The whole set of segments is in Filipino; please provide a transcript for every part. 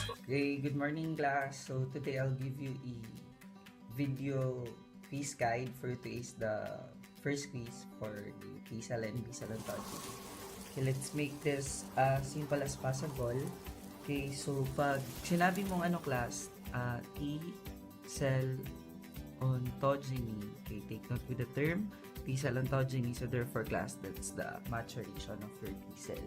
Okay, good morning class. So today I'll give you a video quiz guide for today's the first quiz for the TESOL and BSOL ontology. Okay, let's make this as simple as possible. Okay, so pag sinabi mong class, T-cell ontogeny. Okay, take note with the term T-cell ontogeny. So therefore class, that's the maturation of your T-cell.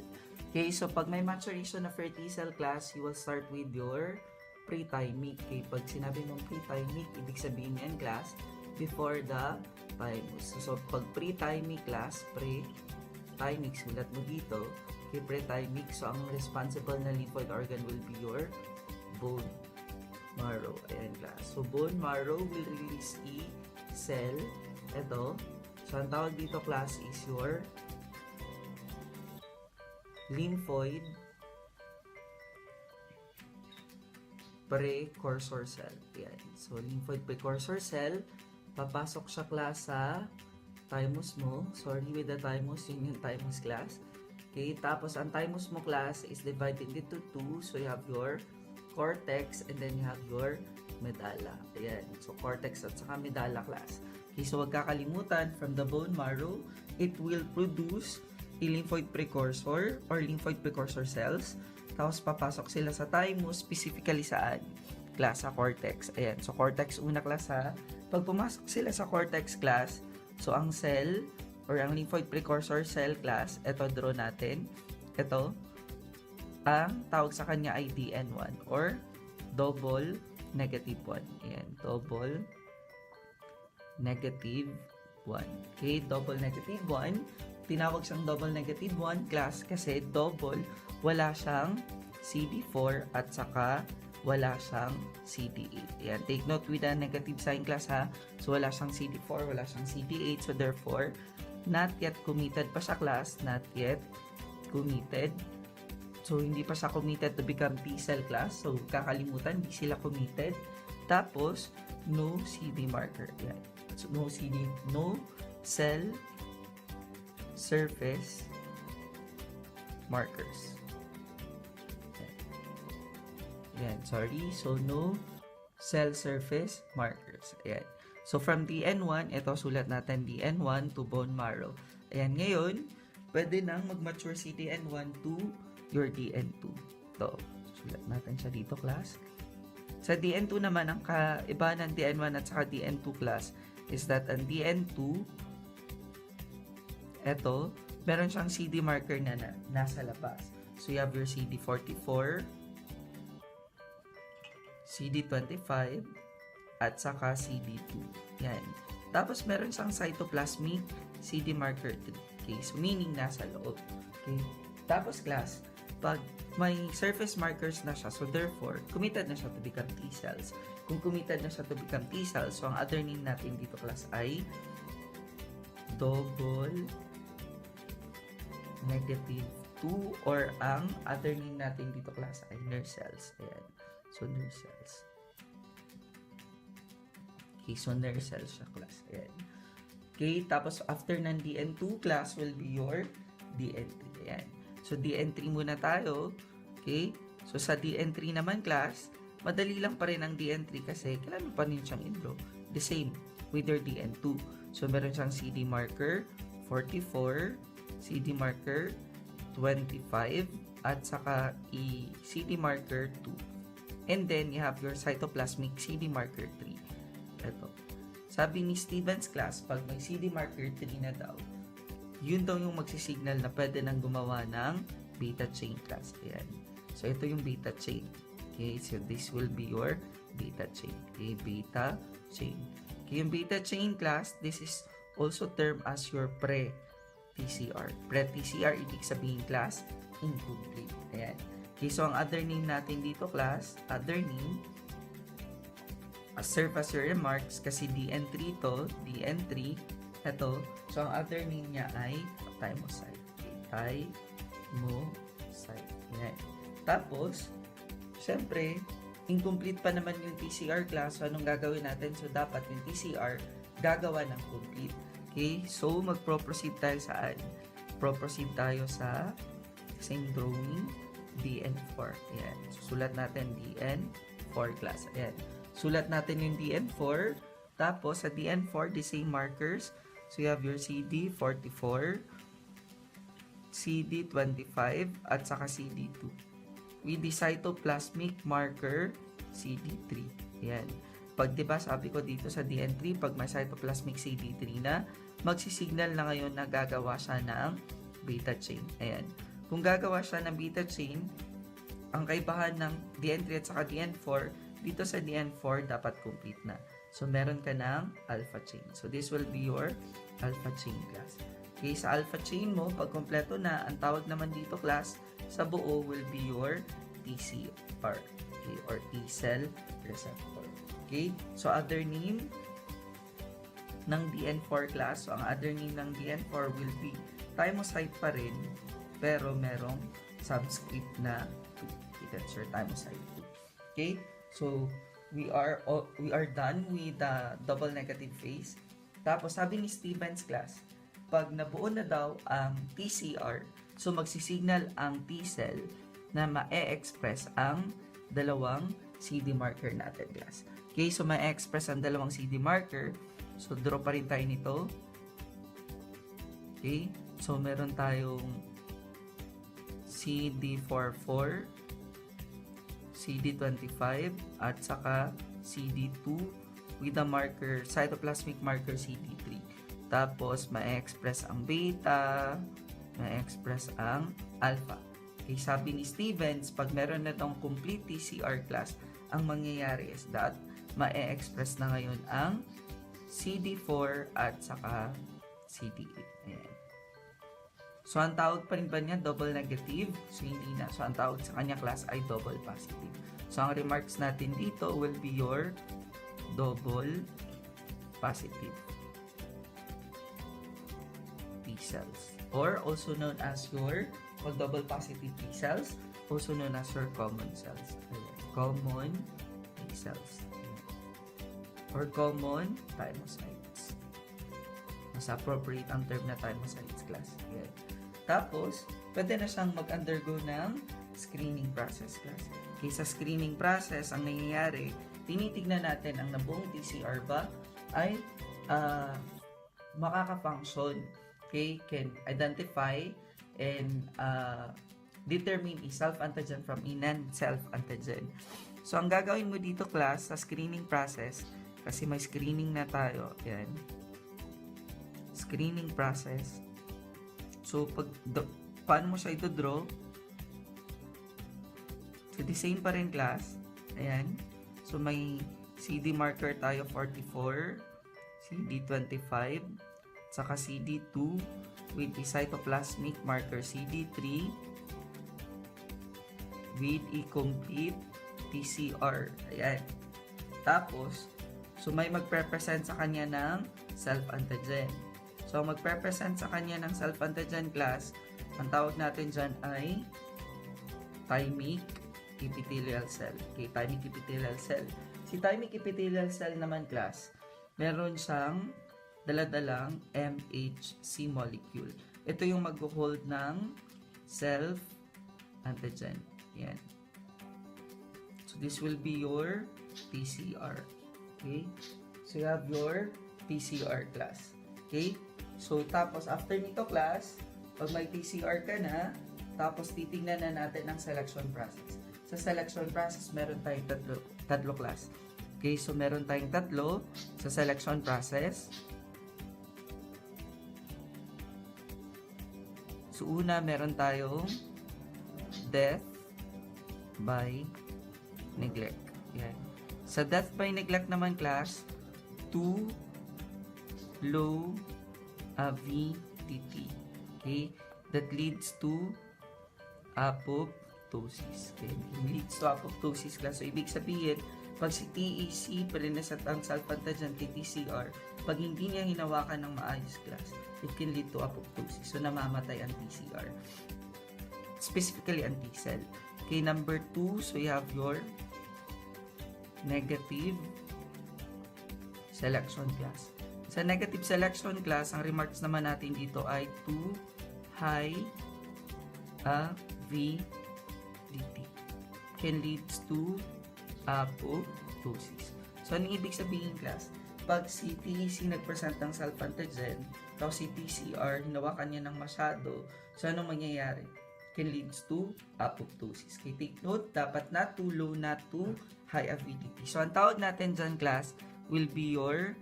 Okay, so pag may maturation of your T-cell class, you will start with your pre-thymic. Okay, pag sinabi mong pre-thymic, ibig sabihin yan class, before the thymus. So pag pre-thymic class, pre-thymic, sulat mo dito, okay, pre-thymic, so ang responsible na lymphoid organ will be your bone marrow. Ayan class. So bone marrow will release a cell. Ito. So ang tawag dito class is your lymphoid precursor cell. Yan. So, lymphoid precursor cell, papasok siya class sa thymus mo. Sorry with the thymus, yun yung thymus class. Okay, tapos ang thymus mo class is divided into two. So, you have your cortex and then you have your medulla. Ayan. So, cortex at saka medulla class. Okay, so wag kakalimutan, from the bone marrow, it will produce a lymphoid precursor or lymphoid precursor cells. Tapos papasok sila sa thymus, specifically saan? Class sa cortex. Ayan. So cortex una class ha. Pag pumasok sila sa cortex class, so ang cell or ang lymphoid precursor cell class, ito draw natin. Ito, ang tawag sa kanya ay DN1 or double negative 1. Ayan. Double negative 1. Okay, double negative 1. Tinawag siyang double negative 1 class kasi double, wala siyang CD4 at saka wala siyang CD8. Ayan, take note with the negative sign class ha. So wala siyang CD4, wala siyang CD8. So therefore, not yet committed pa siya class, not yet committed. So hindi pa siya committed to become T-cell class. So kakalimutan, hindi sila committed. Tapos, no CD marker. Ayan. So no CD, no cell surface markers. Ayan, sorry. So, no cell surface markers. Ayan. So, from DN1, ito sulat natin DN1 to bone marrow. Ayan, ngayon, pwede nang mag-mature si DN1 to your DN2. Ito, sulat natin siya dito, class. Sa DN2 naman, ang kaiba ng DN1 at saka DN2 class is that ang DN2 eto, meron siyang CD marker na nasa labas. So, you have your CD44, CD25, at saka CD2. Yan. Tapos, meron siyang cytoplasmic CD marker 3. Okay, so meaning nasa loob. Okay. Tapos, class, pag may surface markers na siya, so therefore, committed na siya to become T-cells. Kung committed na siya to become T-cells, so ang other name natin dito, class, ay double negative 2 or ang other name natin dito class ay nerve cells. Ayan. So, nerve cells. Okay, so nerve cells siya class. Ayan. Okay, tapos after ng DN2 class will be your DN3. Ayan. So, DN3 muna tayo. Okay, so sa DN3 naman class, madali lang pa rin ang DN3 kasi kailangan pa rin siyang enroll. The same with your DN2. So, meron siyang CD marker 44, CD marker 25, at saka CD marker 2. And then, you have your cytoplasmic CD marker 3. Ito. Sabi ni Stevens class, pag may CD marker 3 na daw, yun daw yung magsisignal na pwede nang gumawa ng beta chain class. Ayan. So, ito yung beta chain. Okay, so this will be your beta chain. Okay, beta chain. Okay, yung beta chain class, this is also termed as your pre-TCR. Pre-TCR, ibig sabihin class, incomplete. Ayan. Okay, so ang other name natin dito class, other name, serve as your remarks kasi DN3 to, DN3, ito. So ang other name niya ay thymocyte. Okay, thymocyte. Ayan. Tapos, syempre, incomplete pa naman yung TCR class. So anong gagawin natin? So dapat yung TCR gagawa ng complete. Okay, so magpro-proceed tayo saan? Pro-proceed tayo sa same drawing. DN4. Ayan. Sulat natin DN4 class. Ayan. Sulat natin yung DN4. Tapos, sa DN4, the same markers. So, you have your CD44, CD25, at saka CD2. With the cytoplasmic marker, CD3. Ayan. Pag, diba, sabi ko dito sa DN3, pag may cytoplasmic CD3 na, magsisignal na ngayon na gagawa siya ng beta chain. Ayan. Kung gagawa siya ng beta chain, ang kaibahan ng DN3 at saka DN4, dito sa DN4, dapat complete na. So, meron ka ng alpha chain. So, this will be your alpha chain class. Okay, sa alpha chain mo, pag kompleto na, ang tawag naman dito class, sa buo will be your TCR. Okay, or T-cell receptor. Okay, so other name ng DN4 class, so ang other name ng DN4 will be thymocyte pa rin, pero merong subscript na 2. That's your thymocyte 2. Okay, so we are done with the double negative phase. Tapos sabi ni Stevens class, pag nabuo na daw ang TCR, so magsisignal ang T-cell na ma-express ang dalawang CD marker natin class. Okay, so ma-express ang dalawang CD marker. So, draw pa rin tayo nito. Okay, so meron tayong CD44, CD25, at saka CD2 with the marker, cytoplasmic marker CD3. Tapos, ma-express ang beta, ma-express ang alpha. Okay, sabi ni Stevens, pag meron na itong complete TCR class, ang mangyayari is that ma-express na ngayon ang CD4 at saka CD8. Ayan. So, ang tawag pa rin ba niya double negative? So, hindi na. So, ang tawag sa kanya class ay double positive. So, ang remarks natin dito will be your double positive T cells, or also known as your double positive T cells, also known as your common cells. Ayan. Common T cells. Or common thymocytes. Mas appropriate ang term na thymocytes class. Ayan. Tapos, pwede na siyang mag-undergo ng screening process class. Okay, sa screening process, ang nangyayari, tinitignan natin ang nabuong TCR ba ay makaka-function. Okay, can identify and determine a self-antigen from a non-self-antigen. So, ang gagawin mo dito class sa screening process, kasi may screening na tayo. Yan. Screening process. So, paano mo siya ito-draw? So, the same pa rin class. Ayan. So, may CD marker tayo 44, CD25, saka CD2 with a cytoplasmic marker CD3 with a complete TCR. Ayan. Tapos, so, may magre-present sa kanya ng self-antigen. So, magre-present sa kanya ng self-antigen class, ang tawag natin dyan ay thymic epithelial cell. Okay, thymic epithelial cell. Si thymic epithelial cell naman class, meron siyang daladalang MHC molecule. Ito yung mag-hold ng self-antigen. Yan. So, this will be your TCR. Okay? So, you have your TCR class. Okay? So, tapos, after nito class, pag may TCR ka na, tapos titignan na natin ang selection process. Sa selection process, meron tayong tatlo class. Okay? So, meron tayong tatlo sa selection process. So, una, meron tayong death by neglect. Yan. Sa death by neglect naman class, 2 low avidity. Okay? That leads to apoptosis. Okay? It leads to apoptosis class. So, ibig sabihin, pag si TEC palinesat ang self-antigen TCR, pag hindi niya hinawakan ng maayos class, it can lead to apoptosis. So, namamatay ang TCR. Specifically, ang T-cell. Okay, number 2, so you have your negative selection class. Sa negative selection class, ang remarks naman natin dito ay 2 high FDT can leads to apoptosis. So, anong ibig sabihin, class? Pag si TEC nag-present ng self-antigen, tapos si TCR, hinawakan niya ng masyado, so anong mangyayari? Can leads to apoptosis. Okay, take note, dapat not too low, not too high avidity. So, ang tawag natin dyan, class, will be yung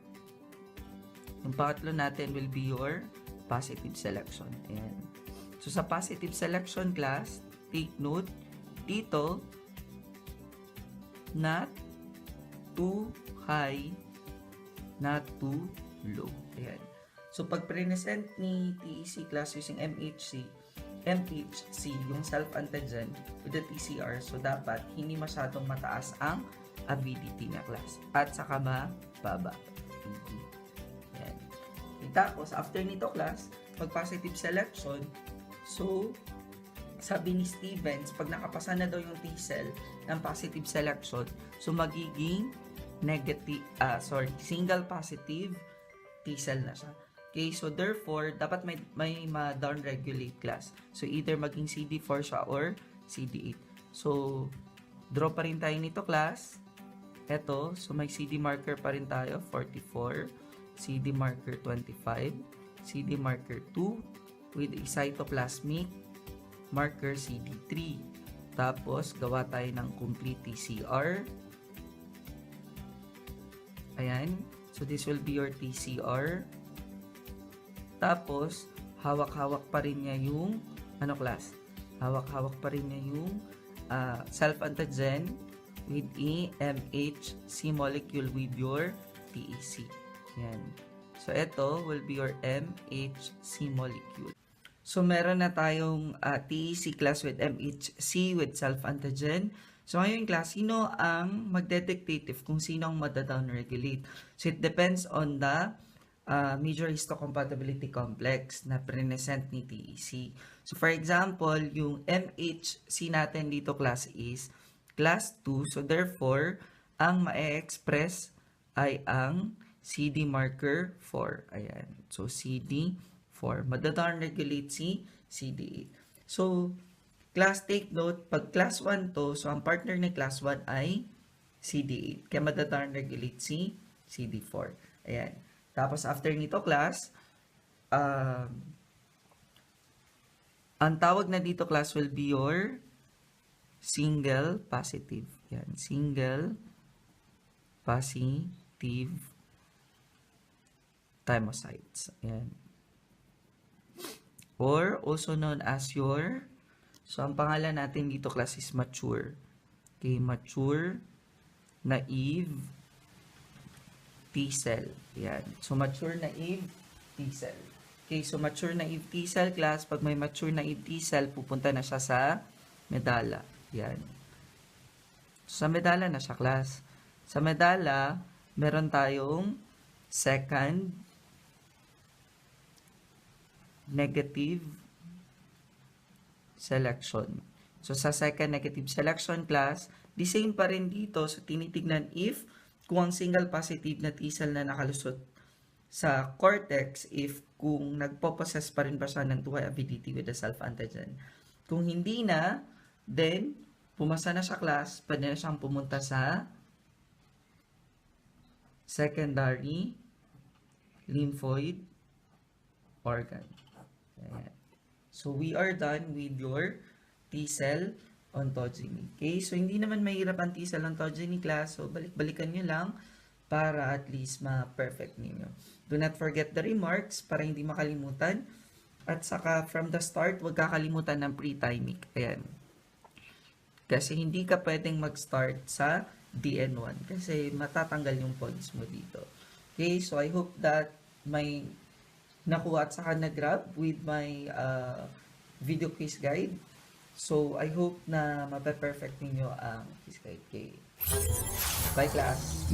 pangatlo natin will be your positive selection. Ayan. So, sa positive selection, class, take note, dito, not too high, not too low. Ayan. So, pag present ni TEC class using MHC, yung self-antigen with the TCR, so dapat hindi masyadong mataas ang avidity na class. At saka baba. Ayan. Tapos, after nito class, pag positive selection, so, sabi ni Stevens, pag nakapasa na daw yung T-cell ng positive selection, so magiging single positive T-cell na siya. Okay, so therefore, dapat may ma-downregulate class. So either maging CD4 siya or CD8. So, draw pa rin tayo nito class. Eto, so may CD marker pa rin tayo, 44, CD marker 25, CD marker 2, with a cytoplasmic marker CD3. Tapos, gawa tayo ng complete TCR. Ayan. So, this will be your TCR. Tapos, hawak-hawak pa rin niya yung, class? Hawak-hawak pa rin niya yung self-antigen with a MHC molecule with your TEC. Ayan. So, ito will be your MHC molecule. So, meron na tayong TEC class with MHC with self-antigen. So, ngayon class, sino ang magdedictate kung sino ang madadownregulate? So, it depends on the major histocompatibility complex na present ni TEC. So, for example, yung MHC natin dito class is class 2. So, therefore, ang ma-express ay ang CD marker 4. Ayan. So, CD4. Madadownregulate si CD8. So, class, take note, pag class 1 to, so ang partner ni class 1 ay CD8. Kaya madadownregulate si CD4. Ayan. Tapos, after nito, class, ang tawag na dito, class, will be your single positive. Yan, single positive thymocytes. Yan. Or, also known as your, so, ang pangalan natin dito, class, is mature. Okay, mature, naive, T-cell. Yan. So, mature naive T-cell. Okay, so mature naive T-cell class, pag may mature naive T-cell, pupunta na siya sa medalla. Yan. So, sa medalla na siya class. Sa medalla, meron tayong second negative selection. So, sa second negative selection class, the same pa rin dito. So, tinitignan if kung ang single positive na T-cell na nakalusot sa cortex, if kung nagpo-possess pa rin ba siya ng 2 high avidity with the self-antigen. Kung hindi na, then, pumasa na siya class, pwede na siyang pumunta sa secondary lymphoid organ. Ayan. So, we are done with your T-cell ontogeny. Okay? So, hindi naman mahirap ang T-cell ontogeny class. So, balik-balikan nyo lang para at least ma-perfect ninyo. Do not forget the remarks para hindi makalimutan. At saka, from the start, huwag kakalimutan ng pre-timing. Ayan. Kasi hindi ka pwedeng mag-start sa DN1 kasi matatanggal yung points mo dito. Okay? So, I hope that may nakuha at saka nag-grab with my video quiz guide. So, I hope na mape-perfect ninyo ang quiz guide. Okay. Bye, class!